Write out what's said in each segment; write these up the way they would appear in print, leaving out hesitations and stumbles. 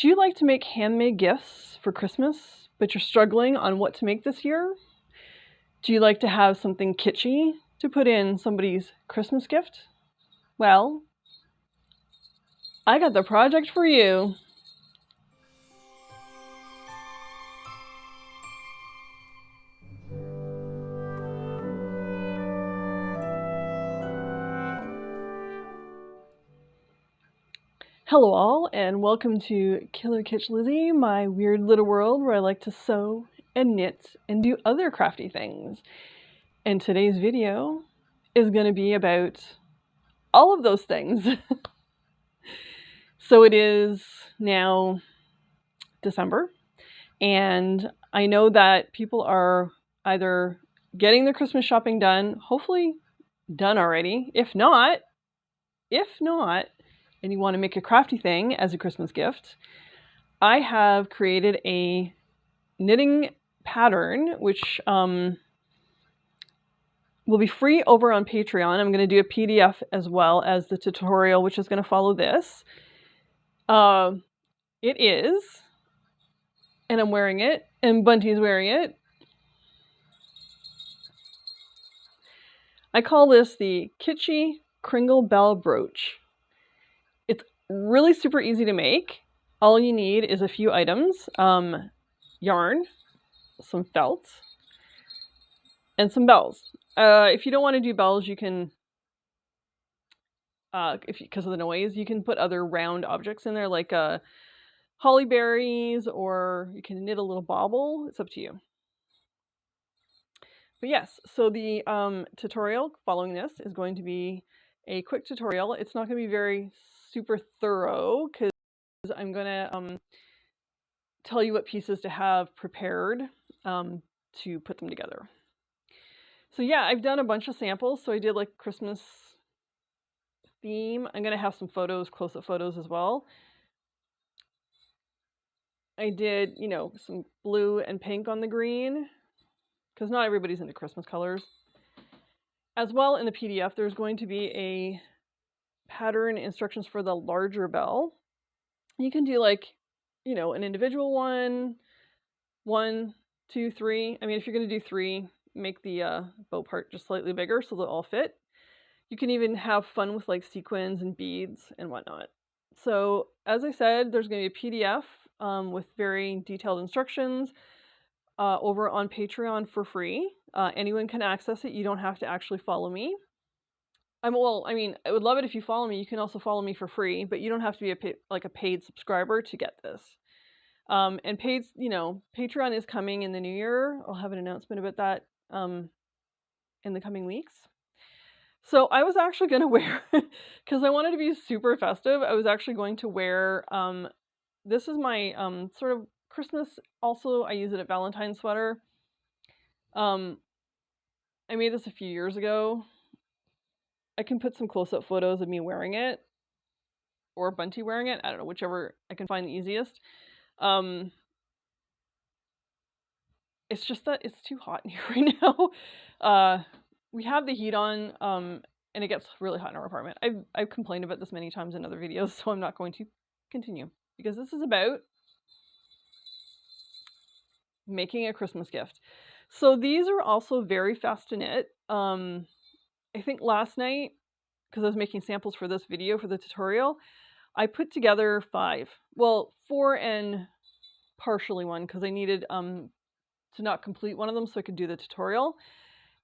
Do you like to make handmade gifts for Christmas, but you're struggling on what to make this year? Do you like to have something kitschy to put in somebody's Christmas gift? Well, I got the project for you. Hello all, and welcome to Killer Kitsch Lizzie, my weird little world where I like to sew and knit and do other crafty things. And today's video is going to be about all of those things. So it is now December, and I know that people are either getting their Christmas shopping done, hopefully done already. If not, and you want to make a crafty thing as a Christmas gift, I have created a knitting pattern, which will be free over on Patreon. I'm going to do a PDF as well as the tutorial, which is going to follow this. It is, and I'm wearing it, and Bunty's wearing it. I call this the Kitschy Kringle Bells Brooch. It's really super easy to make. All you need is a few items, yarn, some felt, and some bells. If you don't want to do bells, you can, because of the noise, you can put other round objects in there, like holly berries, or you can knit a little bauble. It's up to you. But yes, so the tutorial following this is going to be a quick tutorial. It's not going to be very super thorough because I'm going to tell you what pieces to have prepared to put them together. So yeah, I've done a bunch of samples. So I did like Christmas theme. I'm going to have some photos, close-up photos as well. I did, some blue and pink on the green because not everybody's into Christmas colors. As well, in the PDF, there's going to be a pattern instructions for the larger bell. You can do like, an individual one, 2, 3. I mean, if you're going to do 3, make the bow part just slightly bigger so they'll all fit. You can even have fun with like sequins and beads and whatnot. So as I said, there's going to be a PDF with very detailed instructions over on Patreon for free. Anyone can access it. You don't have to actually follow me. I would love it if you follow me. You can also follow me for free, but you don't have to be a paid subscriber to get this. And paid, Patreon is coming in the new year. I'll have an announcement about that in the coming weeks. So I was actually going to wear, because I wanted to be super festive, I was actually going to wear, this is my sort of Christmas, also I use it at Valentine's sweater. I made this a few years ago. I can put some close-up photos of me wearing it, or Bunty wearing it. I don't know, whichever I can find the easiest. It's just that it's too hot in here right now. We have the heat on, and it gets really hot in our apartment. I've complained about this many times in other videos, so I'm not going to continue, because this is about making a Christmas gift. So these are also very fast to knit. I think last night, because I was making samples for this video, for the tutorial, I put together 5. Well, 4 and partially 1, because I needed to not complete one of them so I could do the tutorial.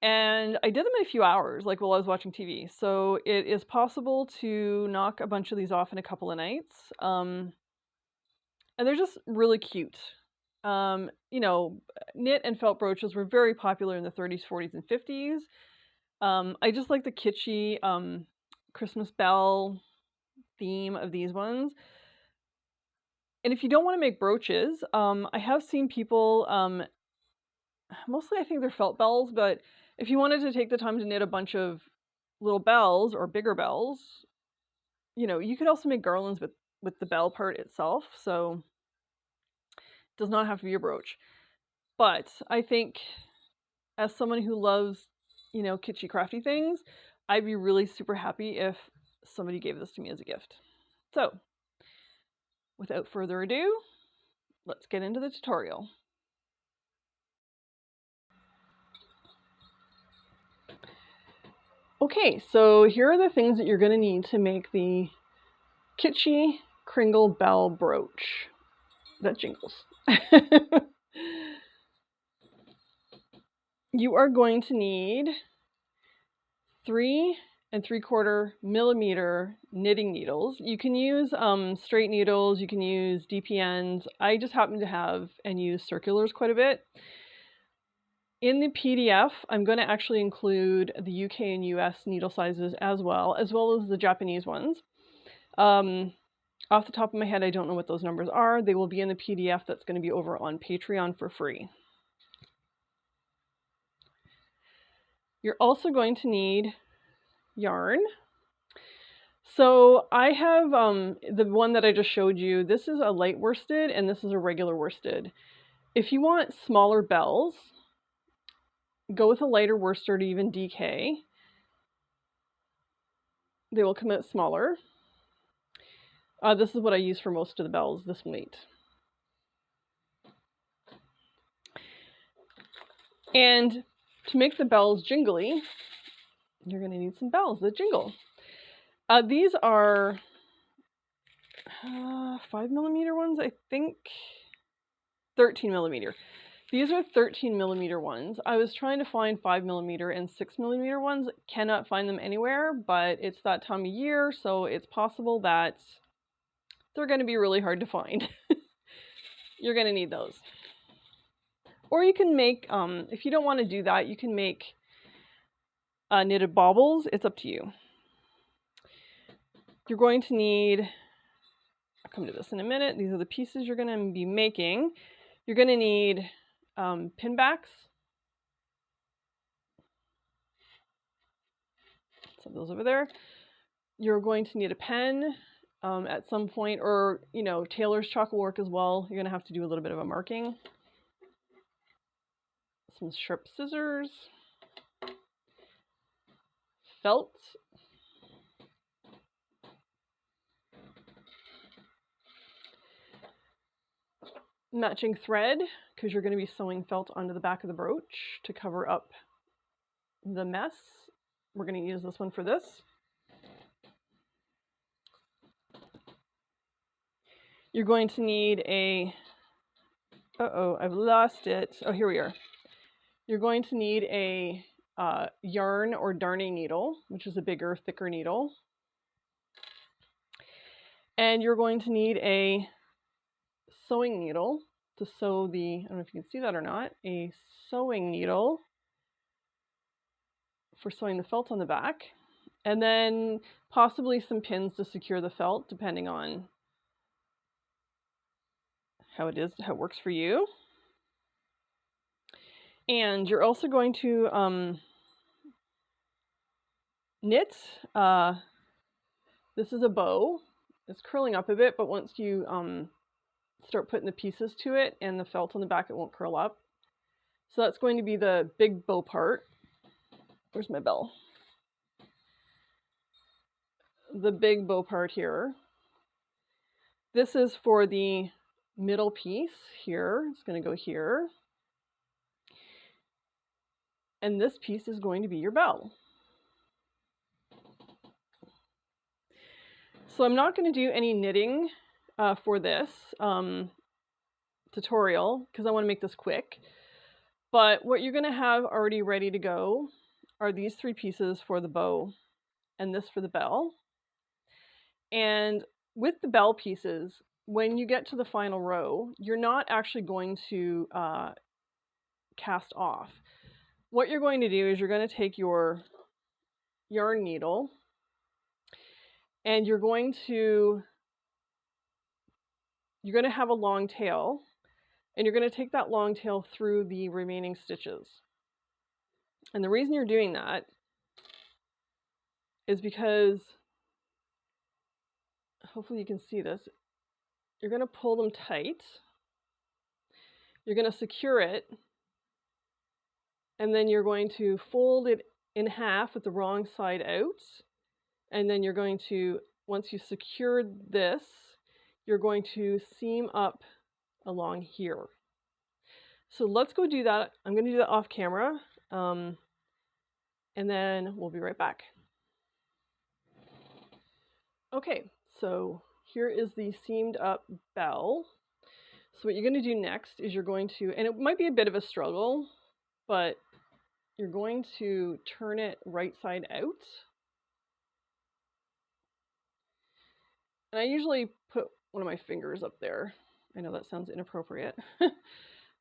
And I did them in a few hours, like while I was watching TV. So it is possible to knock a bunch of these off in a couple of nights. And they're just really cute. Knit and felt brooches were very popular in the 30s, 40s, and 50s. I just like the kitschy Christmas bell theme of these ones. And if you don't want to make brooches, I have seen people, mostly I think they're felt bells, but if you wanted to take the time to knit a bunch of little bells or bigger bells, you could also make garlands with the bell part itself. So it does not have to be a brooch. But I think as someone who loves, kitschy crafty things, I'd be really super happy if somebody gave this to me as a gift. So without further ado, let's get into the tutorial. Okay, so here are the things that you're going to need to make the Kitschy Kringle Bell Brooch that jingles. You are going to need 3 3/4 millimeter knitting needles. You can use straight needles, you can use DPNs. I just happen to have and use circulars quite a bit. In the PDF, I'm going to actually include the UK and US needle sizes as well as the Japanese ones. Off the top of my head, I don't know what those numbers are. They will be in the PDF that's going to be over on Patreon for free. You're also going to need yarn. So I have the one that I just showed you. This is a light worsted and this is a regular worsted. If you want smaller bells, go with a lighter worsted or even DK. They will come out smaller. This is what I use for most of the bells, this weight. And to make the bells jingly, you're going to need some bells that jingle. These are 5 millimeter ones, I think. 13 millimeter. These are 13 millimeter ones. I was trying to find 5 millimeter and 6 millimeter ones. Cannot find them anywhere, but it's that time of year, so it's possible that they're going to be really hard to find. You're going to need those. Or you can make, if you don't want to do that, you can make knitted baubles. It's up to you. You're going to need, I'll come to this in a minute. These are the pieces you're going to be making. You're going to need pin backs. So those over there. You're going to need a pen at some point, or, you know, tailor's chalk will work as well. You're going to have to do a little bit of a marking. Some sharp scissors. Felt. Matching thread, because you're going to be sewing felt onto the back of the brooch to cover up the mess. We're going to use this one for this. You're going to need a, I've lost it. Oh, here we are. You're going to need a yarn or darning needle, which is a bigger, thicker needle. And you're going to need a sewing needle to sew the, I don't know if you can see that or not, a sewing needle for sewing the felt on the back. And then possibly some pins to secure the felt, depending on how it works for you. And you're also going to knit. This is a bow. It's curling up a bit, but once you start putting the pieces to it and the felt on the back, it won't curl up. So that's going to be the big bow part. Where's my bell? The big bow part here. This is for the middle piece here. It's going to go here. And this piece is going to be your bell. So I'm not going to do any knitting for this tutorial because I want to make this quick. But what you're going to have already ready to go are these 3 pieces for the bow and this for the bell. And with the bell pieces, when you get to the final row, you're not actually going to cast off. What you're going to do is you're going to take your yarn needle and you're going to have a long tail, and you're going to take that long tail through the remaining stitches. And the reason you're doing that is because, hopefully you can see this, you're going to pull them tight, you're going to secure it, and then you're going to fold it in half with the wrong side out, and then you're going to, once you've secured this, you're going to seam up along here. So let's go do that. I'm going to do that off camera, and then we'll be right back. Okay, so here is the seamed up bell. So what you're going to do next is you're going to, and it might be a bit of a struggle, but you're going to turn it right side out. And I usually put one of my fingers up there. I know that sounds inappropriate.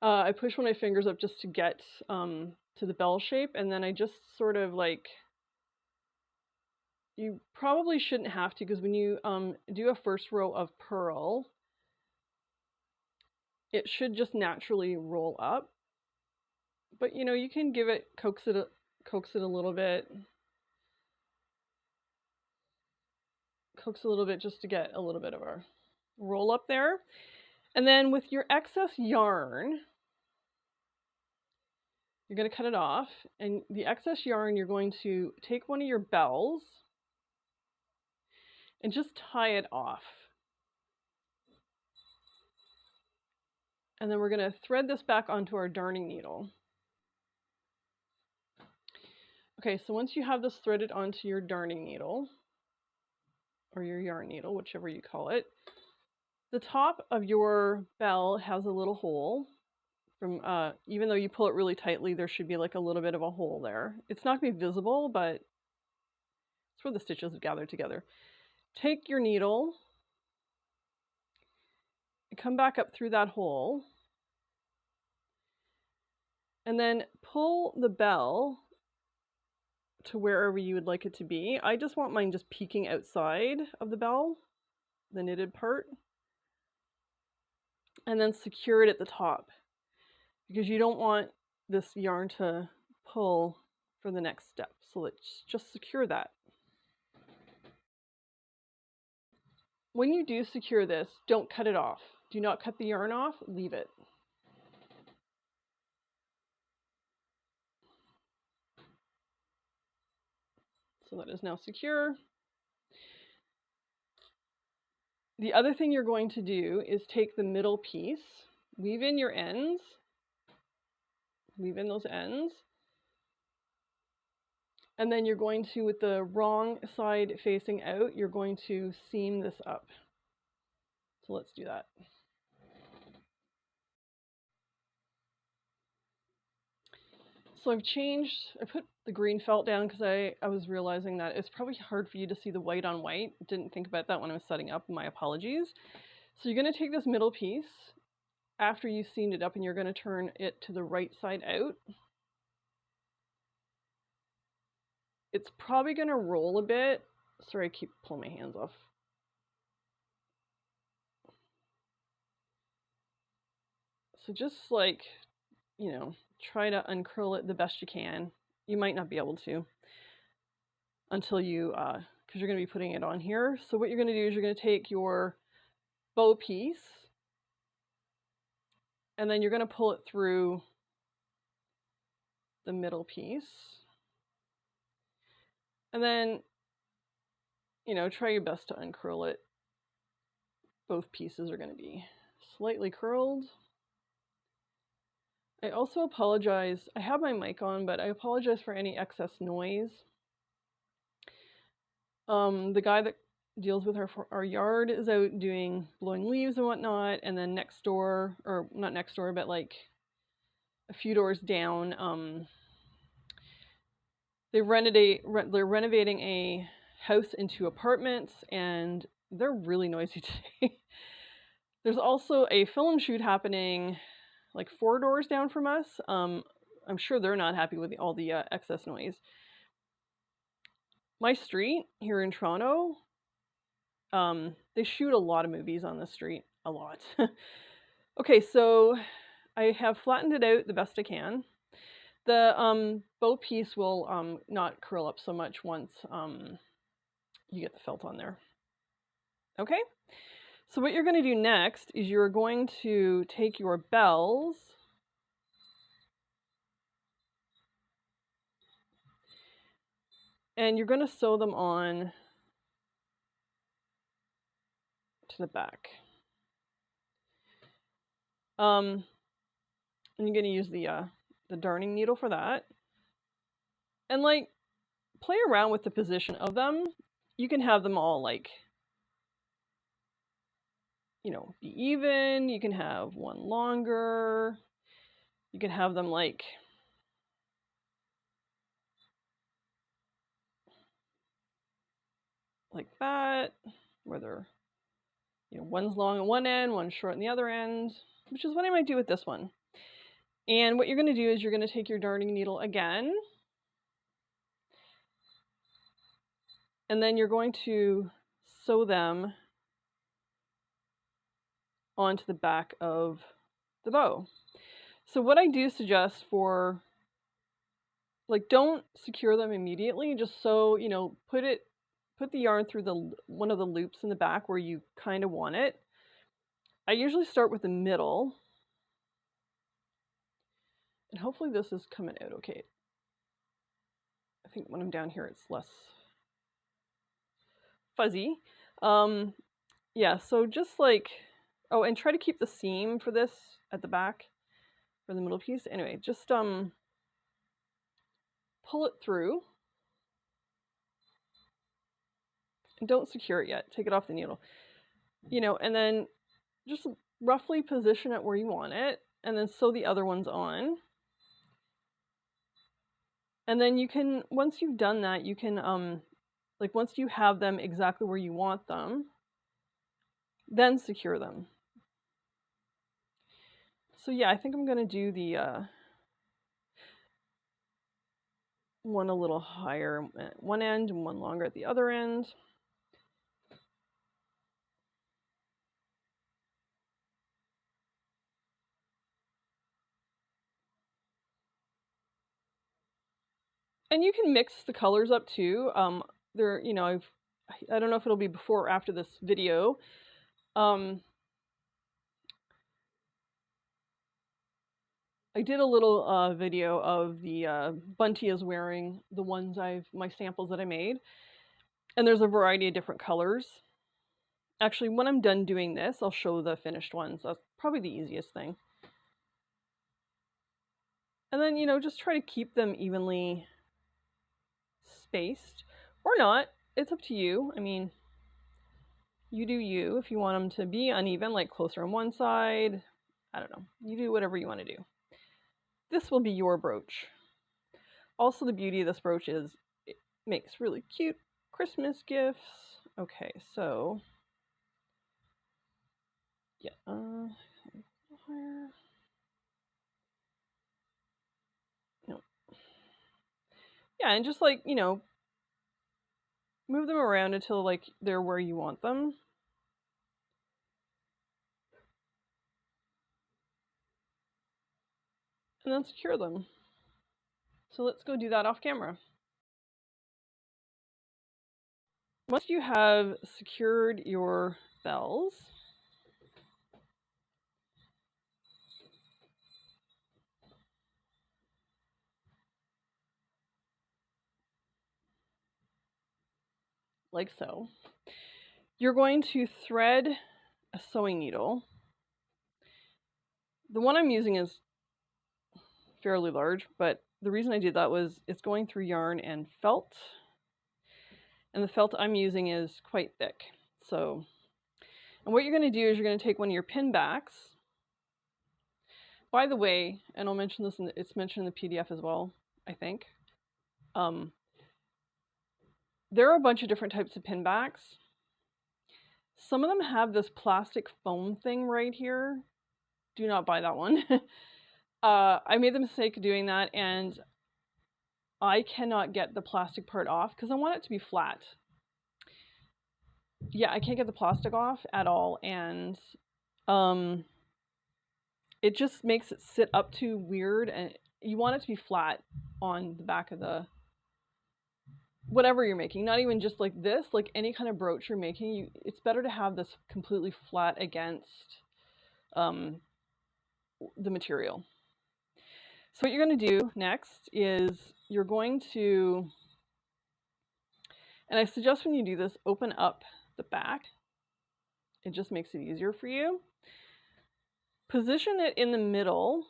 I push one of my fingers up just to get to the bell shape, and then I just sort of like, you probably shouldn't have to, because when you do a first row of purl, it should just naturally roll up. But you know, you can give it, coax it a little bit. Coax a little bit just to get a little bit of a roll up there. And then with your excess yarn, you're going to cut it off, and the excess yarn, you're going to take one of your bells and just tie it off. And then we're going to thread this back onto our darning needle. Okay, so once you have this threaded onto your darning needle, or your yarn needle, whichever you call it, the top of your bell has a little hole. From even though you pull it really tightly, there should be like a little bit of a hole there. It's not going to be visible, but it's where the stitches gather together. Take your needle and come back up through that hole, and then pull the bell to wherever you would like it to be. I just want mine just peeking outside of the bell, the knitted part, and then secure it at the top, because you don't want this yarn to pull for the next step. So let's just secure that. When you do secure this, don't cut it off. Do not cut the yarn off, leave it. So that is now secure. The other thing you're going to do is take the middle piece, weave in your ends, weave in those ends, and then you're going to, with the wrong side facing out, you're going to seam this up. So let's do that. So I put the green felt down because I was realizing that it's probably hard for you to see the white on white. Didn't think about that when I was setting up, my apologies. So you're going to take this middle piece after you've seamed it up, and you're going to turn it to the right side out. It's probably going to roll a bit. Sorry, I keep pulling my hands off. So just like, you know, try to uncurl it the best you can. You might not be able to until you, because you're going to be putting it on here. So what you're going to do is you're going to take your bow piece, and then you're going to pull it through the middle piece. And then, you know, try your best to uncurl it. Both pieces are going to be slightly curled. I also apologize. I have my mic on, but I apologize for any excess noise. The guy that deals with our yard is out blowing leaves and whatnot, and then next door, or not next door, but like a few doors down, they're renovating a house into apartments, and they're really noisy today. There's also a film shoot happening like 4 doors down from us. I'm sure they're not happy with all the excess noise. My street here in Toronto, they shoot a lot of movies on the street, a lot. Okay, so I have flattened it out the best I can. The bow piece will not curl up so much once you get the felt on there. Okay, so what you're going to do next is you're going to take your bells and you're going to sew them on to the back. And you're going to use the darning needle for that. And like, play around with the position of them. You can have them all like, you know, be even. You can have one longer. You can have them like that, where they're, you know, one's long on one end, one's short on the other end, which is what I might do with this one. And what you're going to do is you're going to take your darning needle again, and then you're going to sew them onto the back of the bow. So what I do suggest for, like, don't secure them immediately, just sew, you know, put the yarn through the one of the loops in the back where you kind of want it. I usually start with the middle, and hopefully this is coming out okay. I think when I'm down here it's less fuzzy. Yeah, so just like, oh, and try to keep the seam for this at the back for the middle piece. Anyway, just pull it through and don't secure it yet. Take it off the needle, you know, and then just roughly position it where you want it, and then sew the other ones on. And then you can, once you've done that, you can like, once you have them exactly where you want them, then secure them. So yeah, I think I'm going to do the one a little higher at one end and one longer at the other end. And you can mix the colors up too. There, you know, I don't know if it'll be before or after this video. I did a little video of the Bunty is wearing the ones my samples that I made. And there's a variety of different colors. Actually, when I'm done doing this, I'll show the finished ones. That's probably the easiest thing. And then, you know, just try to keep them evenly spaced. Or not. It's up to you. I mean, you do you. If you want them to be uneven, like closer on one side, I don't know. You do whatever you want to do. This will be your brooch. Also, the beauty of this brooch is it makes really cute Christmas gifts. Okay, so yeah, higher. No. Yeah, and just like, you know, move them around until like they're where you want them. And then secure them. So let's go do that off camera. Once you have secured your bells, like so, you're going to thread a sewing needle. The one I'm using is fairly large, but the reason I did that was it's going through yarn and felt, and the felt I'm using is quite thick. So, and what you're going to do is you're going to take one of your pin backs. By the way, and I'll mention this, it's mentioned in the PDF as well, I think. There are a bunch of different types of pin backs. Some of them have this plastic foam thing right here. Do not buy that one. I made the mistake of doing that, and I cannot get the plastic part off because I want it to be flat. Yeah, I can't get the plastic off at all, and it just makes it sit up too weird, and you want it to be flat on the back of the whatever you're making, not even just like this, like any kind of brooch you're making, it's better to have this completely flat against the material. So what you're going to do next is you're going to, and I suggest when you do this, open up the back. It just makes it easier for you. Position it in the middle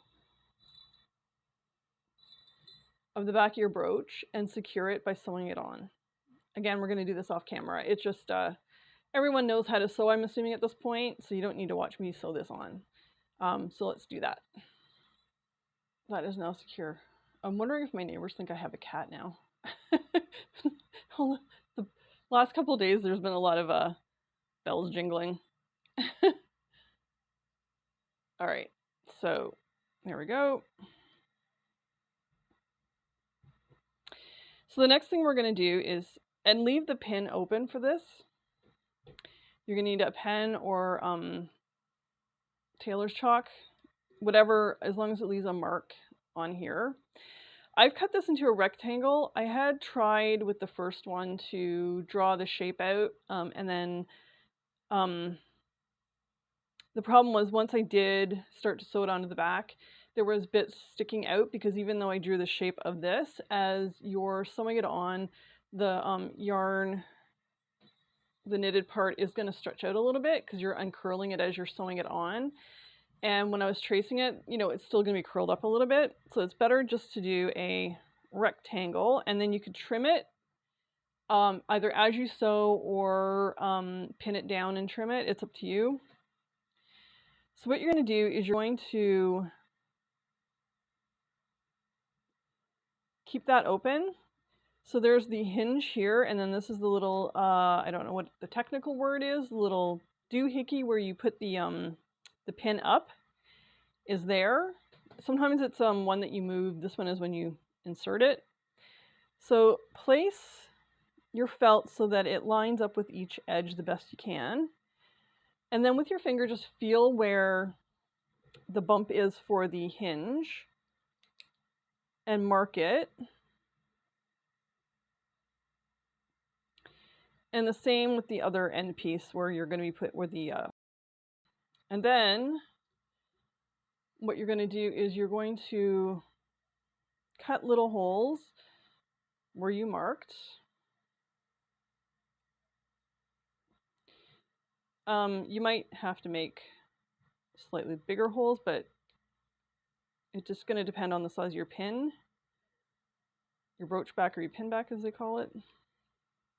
of the back of your brooch and secure it by sewing it on. Again, we're going to do this off camera. It's just, everyone knows how to sew, I'm assuming, at this point, so you don't need to watch me sew this on. So let's do that. That is now secure. I'm wondering if my neighbors think I have a cat now. The last couple of days, there's been a lot of bells jingling. All right, so there we go. So the next thing we're going to do is, and leave the pin open for this. You're going to need a pen or tailor's chalk, whatever, as long as it leaves a mark on here. I've cut this into a rectangle. I had tried with the first one to draw the shape out, and then the problem was once I did start to sew it onto the back, there was bits sticking out because even though I drew the shape of this, as you're sewing it on, the yarn, the knitted part is going to stretch out a little bit because you're uncurling it as you're sewing it on. And when I was tracing it, you know, it's still going to be curled up a little bit. So it's better just to do a rectangle, and then you could trim it either as you sew or pin it down and trim it. It's up to you. So what you're going to do is you're going to keep that open. So there's the hinge here, and then this is the little, I don't know what the technical word is, the little doohickey where you put the pin up is there. Sometimes it's one that you move. This one is when you insert it. So place your felt so that it lines up with each edge the best you can. And then with your finger, just feel where the bump is for the hinge and mark it. And the same with the other end piece where you're going to be put where the, and then what you're going to do is you're going to cut little holes where you marked. You might have to make slightly bigger holes, but it's just going to depend on the size of your pin, your brooch back or your pin back as they call it.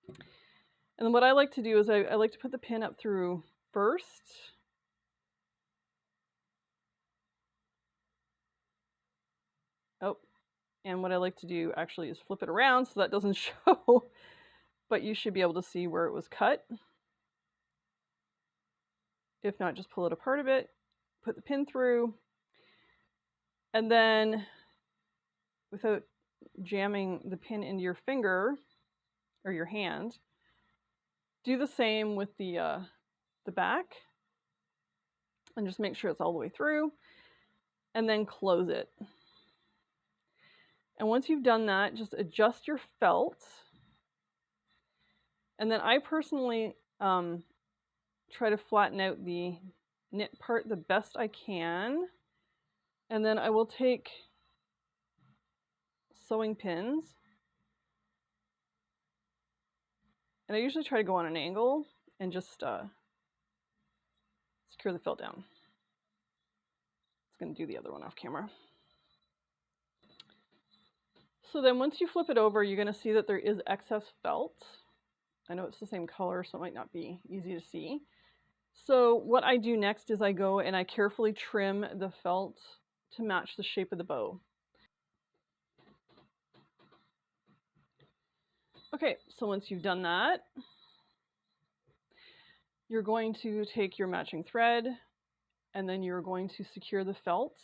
And then what I like to do is I like to put the pin up through first. Oh, and what I like to do actually is flip it around so that doesn't show, but you should be able to see where it was cut. If not, just pull it apart a bit, put the pin through, and then without jamming the pin into your finger or your hand, do the same with the back, and just make sure it's all the way through, and then close it. And once you've done that, just adjust your felt. And then I personally try to flatten out the knit part the best I can. And then I will take sewing pins, and I usually try to go on an angle and just secure the felt down. It's going to do the other one off camera. So then once you flip it over, you're going to see that there is excess felt. I know it's the same color, so it might not be easy to see. So what I do next is I go and I carefully trim the felt to match the shape of the bow. Okay, so once you've done that, you're going to take your matching thread, and then you're going to secure the felt.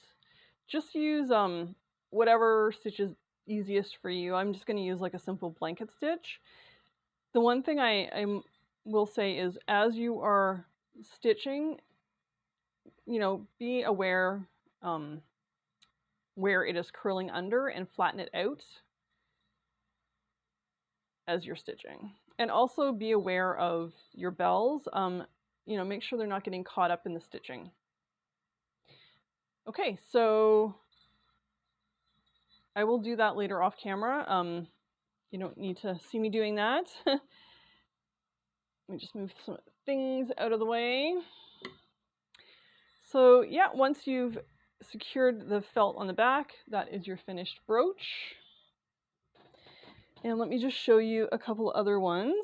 Just use whatever stitch is easiest for you. I'm just going to use like a simple blanket stitch. The one thing I will say is as you are stitching, you know, be aware where it is curling under and flatten it out as you're stitching. And also be aware of your bells. You know, make sure they're not getting caught up in the stitching. Okay, so I will do that later off camera. You don't need to see me doing that. Let me just move some things out of the way. So yeah, once you've secured the felt on the back, that is your finished brooch. And let me just show you a couple other ones.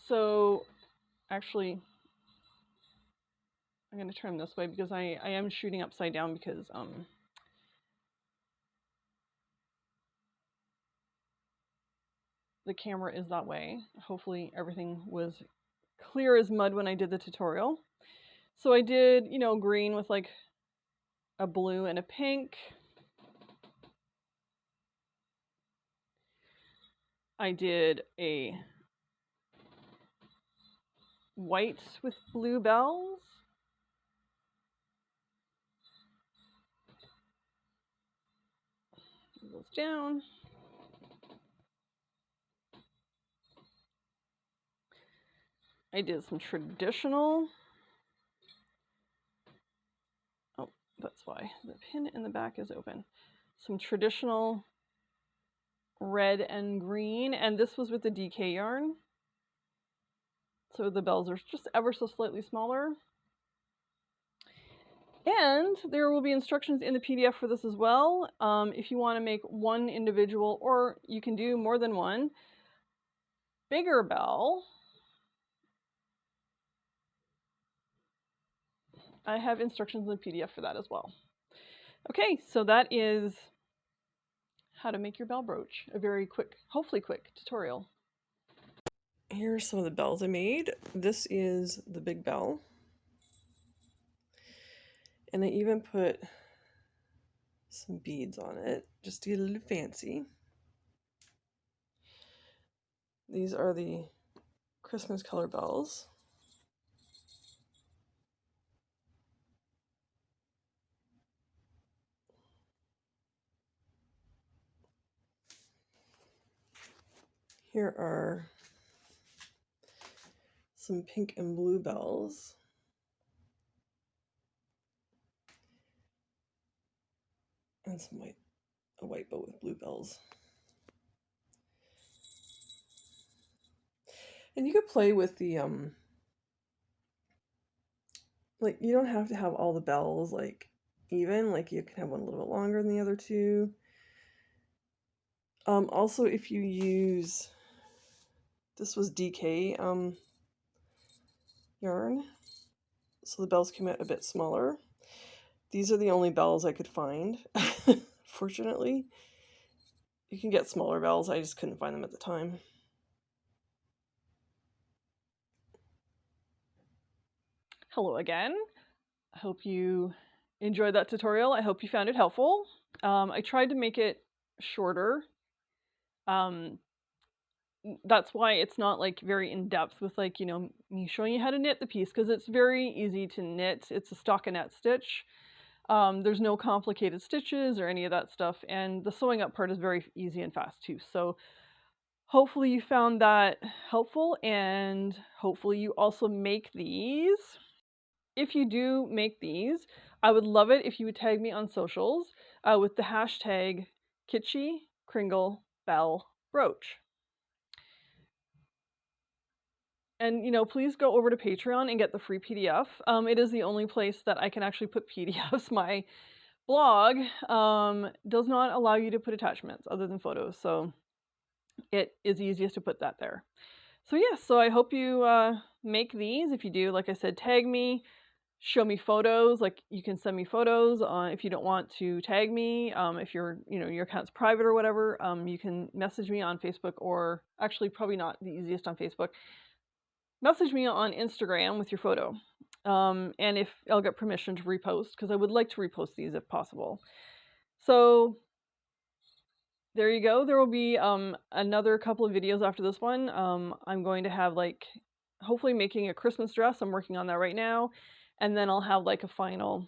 So actually, I'm going to turn this way because I am shooting upside down because the camera is that way. Hopefully everything was clear as mud when I did the tutorial. So I did, you know, green with like a blue and a pink. I did a white with blue bells. It goes down. I did some traditional. Oh, that's why the pin in the back is open. Some traditional red and green, and this was with the DK yarn. So the bells are just ever so slightly smaller. And there will be instructions in the PDF for this as well. If you want to make one individual, or you can do more than one, bigger bell, I have instructions in the PDF for that as well. Okay, so that is how to make your bell brooch. A very quick, hopefully quick tutorial. Here's some of the bells I made. This is the big bell. And I even put some beads on it just to get a little fancy. These are the Christmas color bells. Here are some pink and blue bells. And some white, a white bow with blue bells. And you could play with the, like, you don't have to have all the bells, like, even. Like, you can have one a little bit longer than the other two. Also, if you use, this was DK yarn, so the bells came out a bit smaller. These are the only bells I could find, fortunately. You can get smaller bells, I just couldn't find them at the time. Hello again. I hope you enjoyed that tutorial. I hope you found it helpful. I tried to make it shorter. That's why it's not like very in-depth with, like, you know, me showing you how to knit the piece, because it's very easy to knit. It's a stockinette stitch. There's no complicated stitches or any of that stuff, and the sewing up part is very easy and fast too. So hopefully you found that helpful, and hopefully you also make these. If you do make these, I would love it if you would tag me on socials with the hashtag Kitschy Kringle Bell Brooch. And, you know, please go over to Patreon and get the free PDF. It is the only place that I can actually put PDFs. My blog does not allow you to put attachments other than photos, so it is easiest to put that there. So yeah, so I hope you make these. If you do, like I said, tag me, show me photos. Like, you can send me photos if you don't want to tag me. If your account's private or whatever, you can message me on Facebook, or actually probably not the easiest on Facebook. Message me on Instagram with your photo. And if I'll get permission to repost, because I would like to repost these if possible. So there you go. There will be another couple of videos after this one. I'm going to have, like, hopefully making a Christmas dress. I'm working on that right now. And then I'll have like a final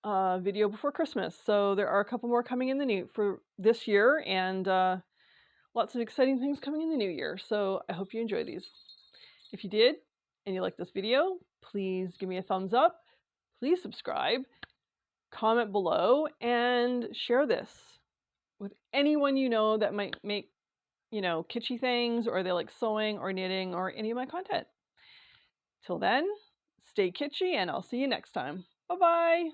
video before Christmas. So there are a couple more coming in the new for this year, and lots of exciting things coming in the new year. So I hope you enjoy these. If you did and you like this video, please give me a thumbs up. Please subscribe, comment below, and share this with anyone you know that might make you know, kitschy things, or they like sewing or knitting or any of my content. Till then, stay kitschy and I'll see you next time. Bye-bye.